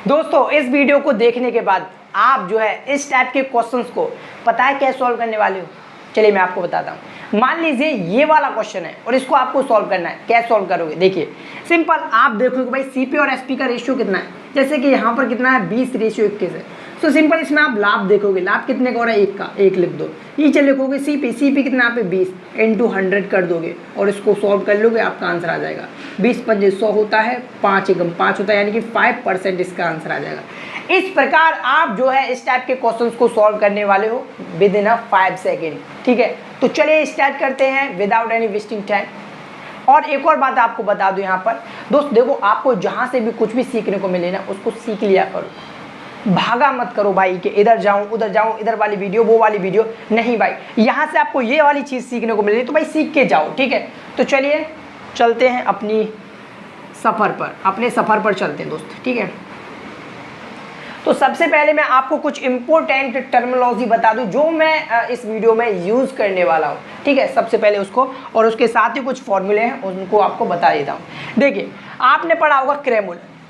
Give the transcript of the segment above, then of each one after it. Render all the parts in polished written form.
दोस्तों इस वीडियो को देखने के बाद आप जो है इस टाइप के क्वेश्चंस को पता है कैसे सॉल्व करने वाले हो। चलिए मैं आपको बताता हूँ। मान लीजिए ये वाला क्वेश्चन है और इसको आपको सॉल्व करना है। कैसे सॉल्व करोगे? देखिए सिंपल, आप देखोगे भाई सीपी और एसपी का रेशियो कितना है। जैसे कि यहाँ पर कितना है 20:21 है। तो सिंपल इसमें आप लाभ देखोगे, लाभ कितने का हो रहा है? 1 का, 1 लिख दो। नीचे लिखोगे सीपी कितना यहाँ पे 20 × 100 कर दोगे और इसको सॉल्व कर लोगे, आपका आंसर आ जाएगा 20×5 100 होता है, 5 × 5 होता है, यानी कि 5% इसका आंसर आ जाएगा। इस प्रकार आप जो है इस टाइप के क्वेश्चंस को सॉल्व करने वाले हो विद इन 5 सेकेंड। ठीक है, तो चलिए स्टार्ट करते हैं विदाउट एनी वेस्टिंग टाइम। और एक और बात आपको बता दूं यहाँ पर दोस्त, देखो आपको जहाँ से भी कुछ भी सीखने को मिले ना उसको सीख लिया करो, भागा मत करो भाई कि इधर जाऊं उधर जाऊं, इधर वाली वीडियो वो वाली वीडियो नहीं भाई। यहाँ से आपको ये वाली चीज़ सीखने को मिल रही तो भाई सीख के जाओ। ठीक है, तो चलिए चलते हैं अपने सफ़र पर चलते हैं दोस्त। ठीक है, तो सबसे पहले मैं आपको कुछ इंपॉर्टेंट टर्मिनोलॉजी बता दूं जो मैं इस वीडियो में यूज़ करने वाला हूं। ठीक है, सबसे पहले उसको और उसके साथ ही कुछ फॉर्मूले हैं उनको आपको बता देता हूं। देखिए आपने पढ़ा होगा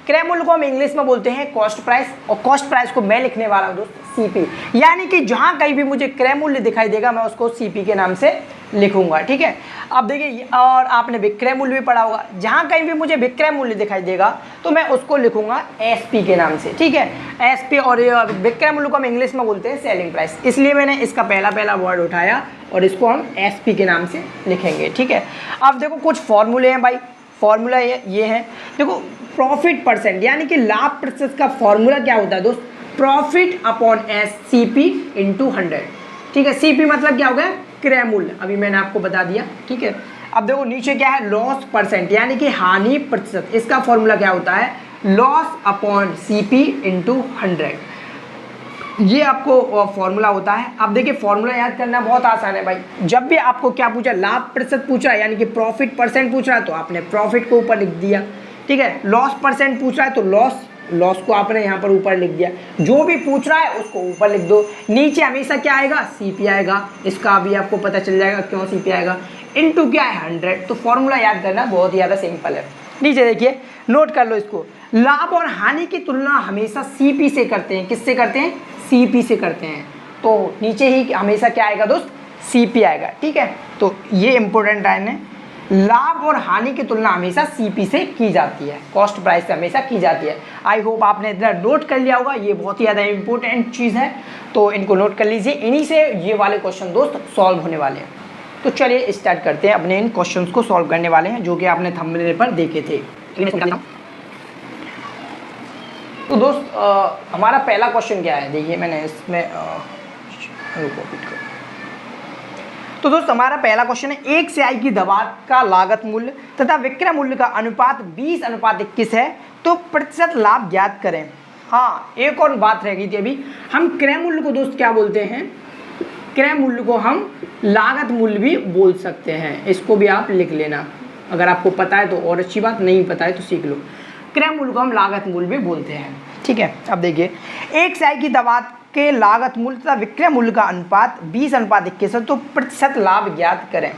क्रय मूल्य को हम इंग्लिश में बोलते हैं कॉस्ट प्राइस, और कॉस्ट प्राइस को मैं लिखने वाला हूं दोस्त सीपी, यानी कि जहां कहीं भी मुझे क्रय मूल्य दिखाई देगा मैं उसको सीपी के नाम से लिखूंगा। ठीक है, अब देखिए, और आपने विक्रय मूल्य भी पढ़ा होगा, जहां कहीं भी मुझे विक्रय मूल्य दिखाई देगा तो मैं उसको लिखूंगा एसपी के नाम से। ठीक है, एसपी, और विक्रय मूल्य को हम इंग्लिश में बोलते हैं सेलिंग प्राइस, इसलिए मैंने इसका पहला वर्ड उठाया और इसको हम एसपी के नाम से लिखेंगे। ठीक है, अब देखो कुछ फॉर्मूले हैं भाई, फॉर्मूला ये है। देखो प्रॉफिट परसेंट यानी कि लाभ प्रतिशत का फॉर्मूला क्या होता है दोस्त? Profit upon S CP × 100। ठीक है, सीपी मतलब क्या हो गया? क्रय मूल्य, अभी मैंने आपको बता दिया। ठीक है, अब देखो नीचे क्या है? लॉस परसेंट यानी कि हानि प्रतिशत, इसका फॉर्मूला क्या होता है? Loss upon CP × 100। ये आपको फॉर्मूला होता है। अब देखिए फॉर्मूला याद करना बहुत आसान है भाई। जब भी आपको क्या पूछा, लाभ प्रतिशत पूछा है यानी कि प्रॉफिट परसेंट पूछ रहा है तो आपने प्रॉफिट को ऊपर लिख दिया। ठीक है, लॉस परसेंट पूछ रहा है तो लॉस को आपने यहाँ पर ऊपर लिख दिया। जो भी पूछ रहा है उसको ऊपर लिख दो। नीचे हमेशा क्या आएगा? सीपी आएगा। इसका भी आपको पता चल जाएगा क्यों सीपी आएगा। इनटू क्या है? 100। तो फॉर्मूला याद करना बहुत ही ज़्यादा सिंपल है। नीचे देखिए, नोट कर लो इसको। लाभ और हानि की तुलना हमेशा सीपी से करते हैं। किससे करते हैं? सीपी से करते हैं। तो नीचे ही हमेशा क्या आएगा दोस्त? सीपी आएगा। ठीक है, तो ये इंपॉर्टेंट लाइन है। लाभ और हानि की तुलना हमेशा सीपी से की जाती है, कॉस्ट प्राइस से हमेशा की जाती है। आई होप आपने इतना नोट कर लिया होगा, ये बहुत ही ज़्यादा इंपॉर्टेंट चीज़ है, तो इनको नोट कर लीजिए। इन्हीं से ये वाले क्वेश्चन दोस्त सॉल्व होने वाले हैं। तो चलिए स्टार्ट करते हैं, अपने इन क्वेश्चंस को सॉल्व करने वाले हैं जो कि आपने थंबनेल पर देखे थे। तो दोस्त हमारा पहला क्वेश्चन क्या है? देखिए मैंने इसमें तो दोस्त हमारा पहला क्वेश्चन है, एक स्याही की दवा का लागत मूल्य तथा विक्रय मूल्य का अनुपात 20:21 है, तो प्रतिशत लाभ ज्ञात करें। हाँ, एक और बात रह गई थी अभी, हम क्रय मूल्य को दोस्त क्या बोलते हैं? क्रय मूल्य को हम लागत मूल्य भी बोल सकते हैं। इसको भी आप लिख लेना, अगर आपको पता है तो और अच्छी बात, नहीं पता है तो सीख लो। क्रय मूल्य को हम लागत मूल्य भी बोलते हैं। ठीक है, अब देखिए, एक स्याही की दवा के लागत मूल्य तथा विक्रय मूल्य का अनुपात 20:21 है, तो प्रतिशत लाभ ज्ञात करें।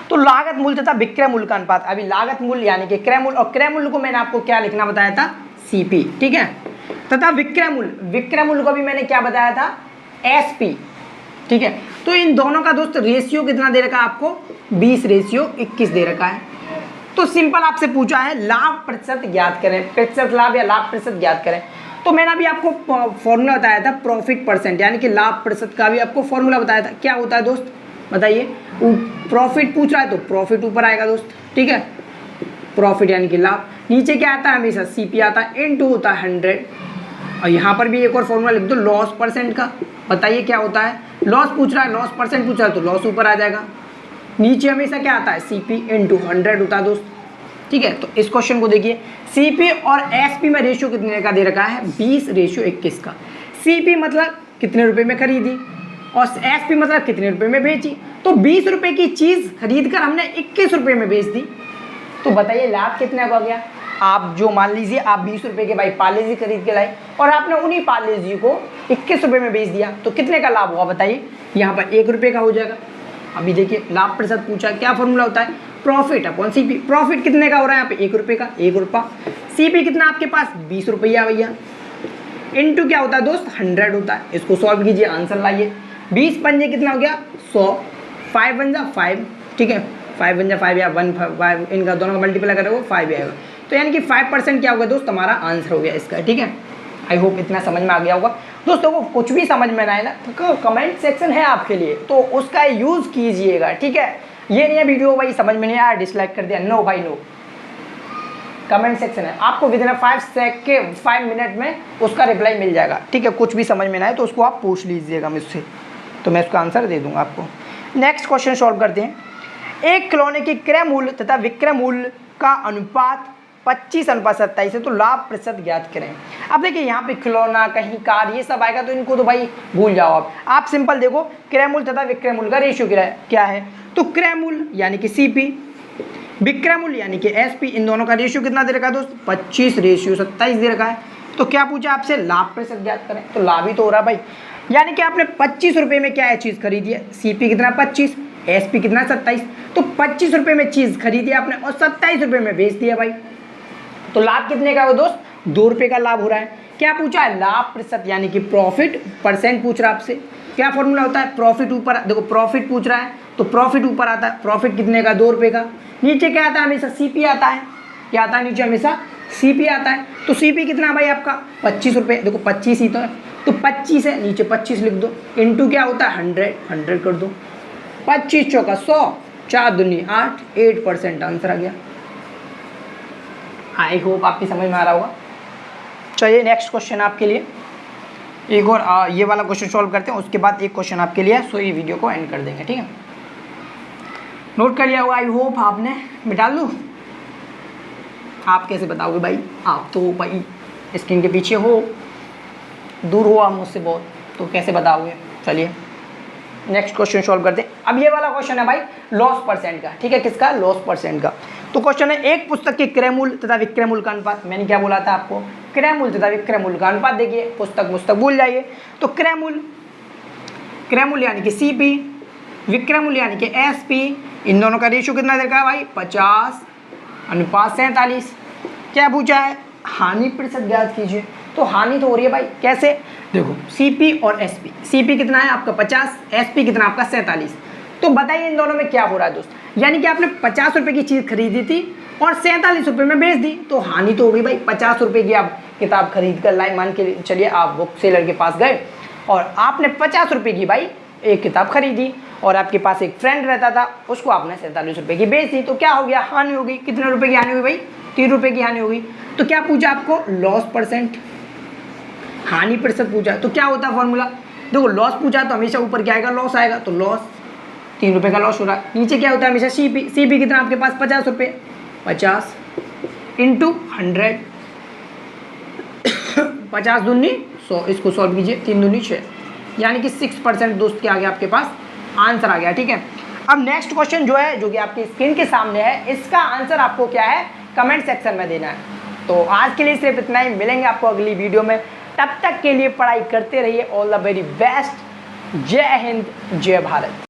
तो लागत मूल्य तथा विक्रय मूल्य का अनुपात, अभी लागत मूल्य यानी कि क्रय मूल्य, और क्रय मूल्य को मैंने आपको क्या लिखना बताया था? सीपी। ठीक है, तथा विक्रय मूल्य को भी मैंने क्या बताया था? एसपी। ठीक है, तो इन दोनों का दोस्त रेशियो कितना दे रखा है आपको? 20:21 दे रखा है। तो सिंपल आपसे पूछा है लाभ प्रतिशत ज्ञात करें, प्रतिशत लाभ या लाभ प्रतिशत ज्ञात करें। तो मैंने अभी आपको फॉर्मूला बताया था प्रॉफिट परसेंट, यानी कि लाभ प्रतिशत का भी आपको फॉर्मूला बताया था। क्या होता है दोस्त बताइए? प्रॉफिट पूछ रहा है तो प्रॉफिट ऊपर आएगा दोस्त। ठीक है, प्रॉफिट यानी कि लाभ। नीचे क्या आता है? हमेशा सीपी आता है, इनटू होता है 100। और यहाँ पर भी एक और फॉर्मूला लिख दो लॉस परसेंट का। बताइए क्या होता है? लॉस पूछ रहा है, लॉस परसेंट पूछ रहा है तो लॉस ऊपर आ जाएगा। नीचे हमेशा क्या आता है? सीपी × 100 होता है दोस्त। ठीक है, तो इस क्वेश्चन को देखिए, सीपी और एसपी में रेशियो कितने का दे रखा है? 20:21 का। सीपी मतलब कितने रुपए में खरीदी और एसपी मतलब कितने रुपए में बेची। तो 20 रुपए की चीज़ खरीद कर हमने 21 रुपए में बेच दी, तो बताइए लाभ कितना का हो गया? आप जो मान लीजिए आप 20 रुपए के भाई पार्ले जी खरीद के लाए और आपने उन्हीं पार्ले जी को 21 रुपए में बेच दिया, तो कितने का लाभ हुआ बताइए? यहाँ पर 1 रुपये का हो जाएगा। अभी देखिए लाभ प्रतिशत पूछा, क्या फॉर्मूला होता है, प्रॉफिट अपॉन सीपी। प्रॉफिट कितने का हो रहा है यहाँ पे, 1 रुपये का, 1 रुपया। सीपी कितना आपके पास, 20 रुपया भैया, इनटू क्या होता है दोस्त, 100 होता है। इसको सॉल्व कीजिए, आंसर लाइए। 20 पंजे कितना हो गया, 100, 5 बन जा 5, ठीक है, 5 बन जा 5 या 1 5, इनका दोनों का मल्टीप्लाई करोगे 5 आएगा। तो यानी कि 5% क्या होगा दोस्त, हमारा आंसर हो गया इसका, ठीक है। आई होप इतना समझ में आ गया होगा दोस्तों को। कुछ भी समझ में ना आए ना तो कमेंट सेक्शन है आपके लिए, तो उसका यूज़ कीजिएगा, ठीक है। ये नहीं है वीडियो भाई समझ में नहीं आया डिसलाइक कर दिया, नो भाई नो, कमेंट सेक्शन है, आपको विदिन 5 मिनट में उसका रिप्लाई मिल जाएगा, ठीक है। कुछ भी समझ में ना आए तो उसको आप पूछ लीजिएगा मुझसे, तो मैं उसका आंसर दे दूंगा आपको। नेक्स्ट क्वेश्चन सॉल्व करते हैं। एक खिलौने की क्रय मूल्य तथा विक्रय मूल्य का अनुपात 25:27 है, तो लाभ प्रतिशत ज्ञात करें। अब देखिए यहाँ पे खिलौना, कहीं कार, ये सब आएगा तो इनको तो भाई भूल जाओ आप सिंपल देखो क्रय मूल्य तथा विक्रय मूल्य का रेशियो क्या है, तो क्रय मूल्य यानी कि सीपी, विक्रय मूल्य यानी कि एसपी, इन दोनों का रेशियो कितना दे रखा है दोस्त, 25:27 दे रखा है। तो क्या पूछा आपसे, लाभ प्रतिशत ज्ञात करें, तो लाभ ही तो हो रहा भाई, यानी कि आपने 25 रुपये में क्या है चीज़ खरीदी है, सीपी कितना 25, एसपी कितना 27, तो 25 रुपये में चीज़ खरीदी आपने और 27 रुपये में बेच दिया भाई। तो लाभ कितने का हो दोस्त, 2 रुपये का लाभ हो रहा है। क्या पूछा है, लाभ प्रतिशत यानी कि प्रॉफिट परसेंट पूछ रहा है आपसे। क्या फॉर्मूला होता है, प्रॉफिट ऊपर, देखो प्रॉफिट पूछ रहा है तो प्रॉफिट ऊपर आता है, प्रॉफिट कितने का, 2 रुपये का। नीचे क्या आता है, हमेशा सीपी आता है, क्या आता है नीचे, हमेशा सीपी आता है। तो सीपी कितना भाई आपका 25 रुपये, देखो 25 ही तो है, तो 25 है, नीचे 25 लिख दो, इनटू क्या होता है 100 कर दो, 25 चौका 100, 4 दूनी 8, 8% आंसर आ गया। आई होप आपकी समझ में आ रहा होगा। चलिए नेक्स्ट क्वेश्चन आपके लिए एक और ये वाला क्वेश्चन सॉल्व करते हैं, उसके बाद एक क्वेश्चन आपके लिए, सो ये वीडियो को एंड कर देंगे, ठीक है। नोट कर लिया होगा आई होप आपने, मिटा लूँ, आप कैसे बताओगे भाई, आप तो भाई स्क्रीन के पीछे हो, दूर हो आप मुझसे बहुत, तो कैसे बताओगे। चलिए नेक्स्ट क्वेश्चन सॉल्व करते हैं। अब ये वाला क्वेश्चन है भाई लॉस परसेंट का, ठीक है, किसका, लॉस परसेंट का। तो क्वेश्चन है, एक पुस्तक के क्रय मूल्य तथा विक्रय मूल्य का अनुपात, मैंने क्या बोला था आपको, क्रय मूल्य तथा विक्रय मूल्य का अनुपात। देखिए पुस्तक भूल जाइए, तो क्रय मूल्य यानी कि सीपी, विक्रय मूल्य यानी कि एसपी, इन दोनों का रेशियो कितना देखा है भाई, 50:47। क्या पूछा है, हानि प्रतिशत ज्ञात कीजिए। तो हानि तो हो रही है भाई, कैसे, देखो सीपी और एसपी, सीपी कितना है आपका 50, एसपी कितना आपका 47। तो बताइए इन दोनों में क्या हो रहा है दोस्त, यानी कि आपने 50 रुपये की चीज़ खरीदी थी और 47 रुपये में बेच दी, तो हानि तो हो गई भाई। 50 रुपये की आप किताब खरीद कर लाए, मान के चलिए आप बुक सेलर के पास गए और आपने 50 रुपये की भाई एक किताब खरीदी और आपके पास एक फ्रेंड रहता था, उसको आपने 47 रुपये की बेच दी, तो क्या हो गया, हानि हो गई। कितने रुपये की हानि हुई भाई, 3 रुपये की हानि हो गई। तो क्या पूछा आपको, लॉस परसेंट, हानि प्रतिशत पूछा। तो क्या होता है फॉर्मूला, देखो लॉस पूछा तो हमेशा ऊपर क्या आएगा, लॉस आएगा, तो लॉस 3 रुपये का लॉस हो रहा है। नीचे क्या होता है हमेशा सीपी, सीपी कितना आपके पास 50 रुपये, 50 इंटू 100, 50 दूनी 100, इसको सॉल्व कीजिए, 3 दूनी 6, यानी कि 6% दोस्त के आगे आपके पास आंसर आ गया, ठीक है। अब नेक्स्ट क्वेश्चन जो है, जो कि आपकी स्क्रीन के सामने है, इसका आंसर आपको क्या है कमेंट सेक्शन में देना है। तो आज के लिए सिर्फ इतना ही, मिलेंगे आपको अगली वीडियो में, तब तक के लिए पढ़ाई करते रहिए। ऑल द वेरी बेस्ट, जय हिंद, जय भारत।